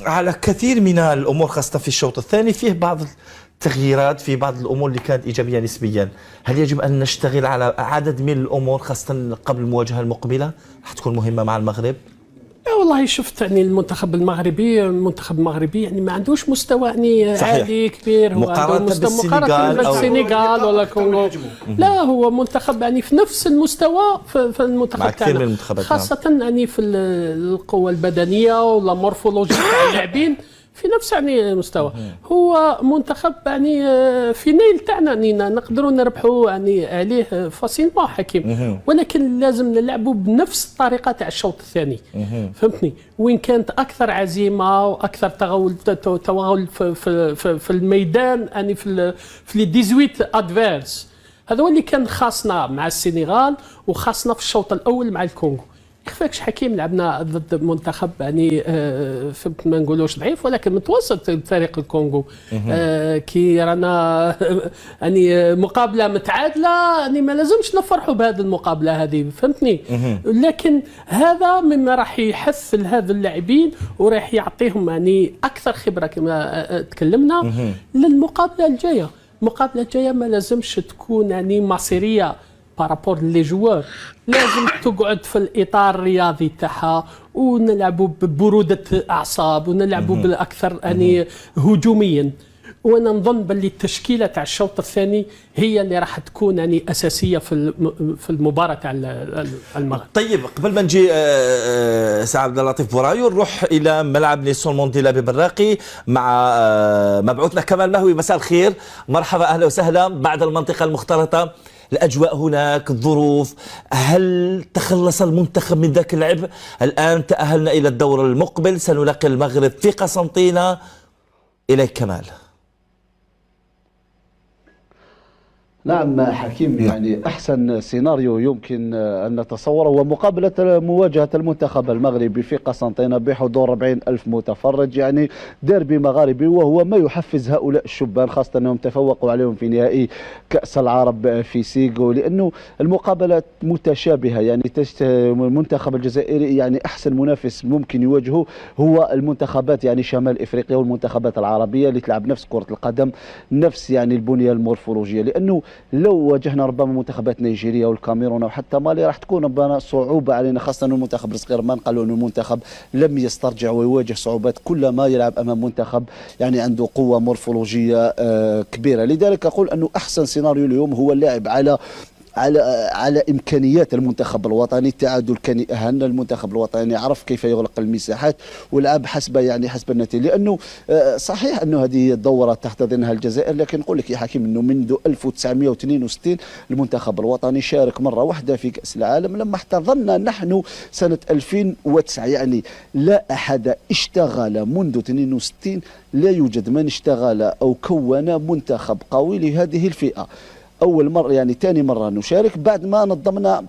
على كثير من الأمور خاصة في الشوط الثاني فيه بعض التغييرات في بعض الأمور اللي كانت إيجابية نسبيا. هل يجب أن نشتغل على عدد من الأمور خاصة قبل المواجهة المقبلة راح تكون مهمة مع المغرب؟ والله شفت يعني المنتخب المغربي يعني ما عندوش مستوى يعني عالي كبير. هو مقارنة بالسنغال ولا كونغو. لا هو منتخب يعني في نفس المستوى في المنتخب تاعنا، خاصة يعني في القوة البدنية ولا مورفولوجيا تاع اللاعبين في نفس يعني المستوى. هو منتخب يعني في نيل تاعنا نينا نقدروا نربحوا يعني عليه فاسيلمون حكيم، ولكن لازم نلعبوا بنفس الطريقه تاع الشوط الثاني. فهمتني؟ وين كانت اكثر عزيمه واكثر توغل في الميدان يعني في لي 18 ادفيرس. هذا هو اللي كان خاصنا مع السنغال وخاصنا في الشوط الاول مع الكونغو. يخفاكش حكيم لعبنا ضد منتخب يعني ما نقولوش ضعيف ولكن متوسط فريق الكونغو. كي رانا يعني مقابله متعادله يعني ما لازمش نفرحوا بهذه المقابله هذه، فهمتني؟ لكن هذا مما راح يحث هذا اللاعبين وراح يعطيهم يعني اكثر خبره كما تكلمنا للمقابله الجايه. المقابله الجايه ما لازمش تكون يعني مصيريه بارابور لي جوار، لازم تقعد في الاطار الرياضي تاعها ونلعبوا ببروده اعصاب ونلعبوا بالاكثر يعني هجوميا. وانا نظن باللي التشكيله تاع الشوط الثاني هي اللي راح تكون يعني اساسيه في المباراه تاع المغرب. طيب قبل ما نجي سي عبد اللطيف بورايو نروح الى ملعب نيلسون مونديلا ببراقي مع مبعوثنا كمال مهوي. مساء الخير، مرحبا، اهلا وسهلا. بعد المنطقه المختلطه، الأجواء هناك، الظروف، هل تخلص المنتخب من ذاك العبء؟ الآن تأهلنا إلى الدور المقبل، سنلاقي المغرب في قسنطينة. إليك كمال. نعم حكيم، يعني أحسن سيناريو يمكن أن نتصوره هو مقابلة مواجهة المنتخب المغربي في قسنطينة بحضور 40,000 متفرج، يعني ديربي مغاربي، وهو ما يحفز هؤلاء الشبان خاصة أنهم تفوقوا عليهم في نهائي كأس العرب في سيغو، لأنه المقابلات متشابهة. يعني المنتخب الجزائري يعني أحسن منافس ممكن يواجهه هو المنتخبات يعني شمال إفريقيا والمنتخبات العربية اللي تلعب نفس كرة القدم، نفس يعني البنية المورفولوجية. لأنه لو واجهنا ربما منتخبات نيجيريا والكاميرون او حتى مالي راح تكون ربما صعوبه علينا، خاصه انه المنتخب الصغير ما نقالوا انه المنتخب لم يسترجع ويواجه صعوبات كل ما يلعب امام منتخب يعني عنده قوه مورفولوجيه كبيره. لذلك اقول انه احسن سيناريو اليوم هو اللعب على امكانيات المنتخب الوطني. التعادل كان يأهلنا، المنتخب الوطني عرف كيف يغلق المساحات ولعب حسب النتيجه. لانه صحيح انه هذه الدوره تحتضنها الجزائر، لكن نقول لك يا حكيم انه منذ 1962 المنتخب الوطني شارك مره واحده في كاس العالم لما احتضنا نحن سنه 2009. يعني لا احد اشتغل منذ 62، لا يوجد من اشتغل او كون منتخب قوي لهذه الفئه. أول مرة يعني ثاني مرة نشارك بعد ما نظمنا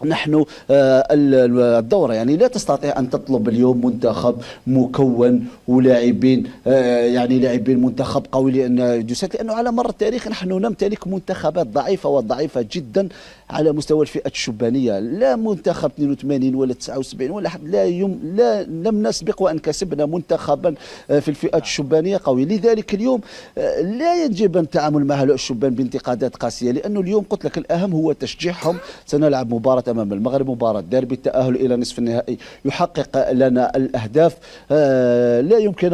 نحن الدورة. يعني لا تستطيع أن تطلب اليوم منتخب مكون ولاعبين يعني لاعبين منتخب قوي لأنه على مر التاريخ نحن نمتلك منتخبات ضعيفة وضعيفة جدا على مستوى الفئة الشبانية. لا منتخب 82 ولا 79 ولا لم نسبق وأن كسبنا منتخبا في الفئات الشبانية قوي. لذلك اليوم لا يجب التعامل مع هؤلاء الشبان بانتقادات قاسية، لأنه اليوم قلت لك الأهم هو تشجيعهم. سنلعب مباراة أمام المغرب، مباراة ديربي، التأهل إلى نصف النهائي يحقق لنا الأهداف. لا يمكن